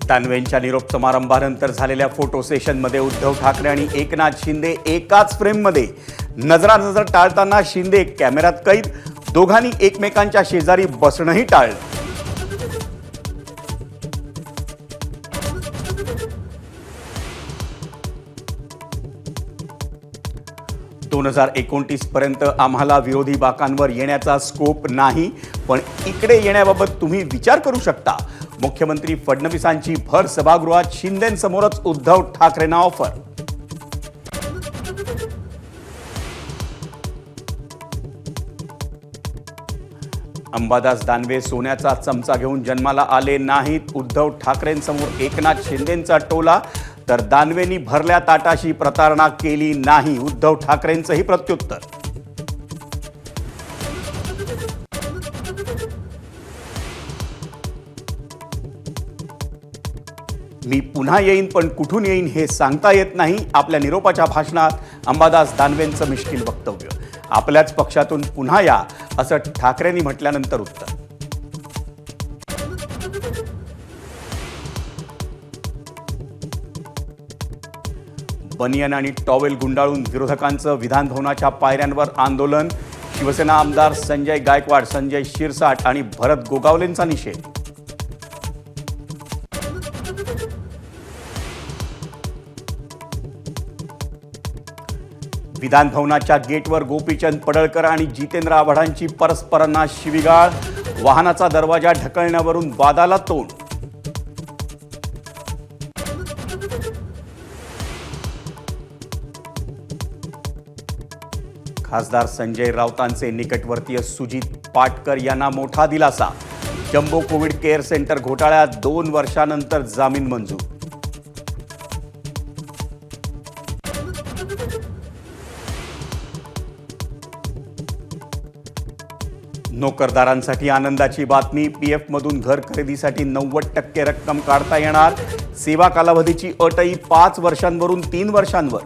दानवेंच्या निरोप समारंभानंतर झालेल्या फोटो सेशनमध्ये उद्धव ठाकरे आणि एकनाथ शिंदे एकाच फ्रेममध्ये नजरानजर टाळताना शिंदे कॅमेऱ्यात कैद, दोघांनी एकमेकांच्या शेजारी बसणंही टाळलं. दोन 2029 पर्यंत आम्हाला विरोधी बाकांवर येण्याचा स्कोप नाही, पण इकडे येण्याबाबत तुम्ही विचार करू शकता. मुख्यमंत्री फडणवीसांची भर सभागृहात शिंदेंसमोरच उद्धव ठाकरेंना ऑफर. अंबादास दानवे सोन्याचा चमचा घेऊन जन्माला आले नाहीत. उद्धव ठाकरेंसमोर एकनाथ शिंदेंचा टोला, तर दानवेंनी भरल्या ताटाशी प्रतारणा केली नाही, उद्धव ठाकरेंचंही प्रत्युत्तर. मी पुन्हा येईन, पण कुठून येईन हे सांगता येत नाही. आपल्या निरोपाच्या भाषणात अंबादास दानवेंचं मिश्किल वक्तव्य. आपल्याच पक्षातून पुन्हा या असं ठाकरेंनी म्हटल्यानंतर उत्तर. बनियन आणि टॉवेल गुंडाळून विरोधकांचं विधान भवनाच्या पायऱ्यांवर आंदोलन. शिवसेना आमदार संजय गायकवाड, संजय शिरसाट आणि भरत गोगावलेंचा निषेध. विधान भवनाच्या गेटवर गोपीचंद पडळकर आणि जितेंद्र आव्हाडांची परस्परांना शिवीगाळ. वाहनाचा दरवाजा ढकलण्यावरून वादाला तोंड. खासदार संजय राऊतांचे निकटवर्तीय सुजित पाटकर यांना मोठा दिलासा. जम्बो कोविड केअर सेंटर घोटाळ्यात 2 वर्षांनंतर जामीन मंजूर. नोकरदारांसाठी आनंदाची बातमी. पीएफमधून घर खरेदीसाठी 90% रक्कम काढता येणार. सेवा कालावधीची अटही 5 वर्षांवरून 3 वर्षांवर.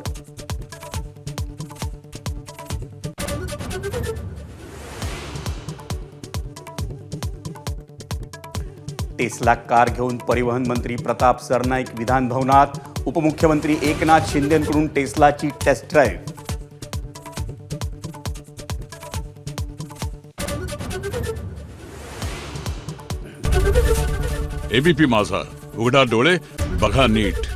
टेस्ला कार घेऊन परिवहन मंत्री प्रताप सरनाईक विधान भवनात. उपमुख्यमंत्री एकनाथ शिंदेंकडून टेस्लाची टेस्ट ड्राईव्ह. एबीपी माझा, उघडा डोळे बघा नीट.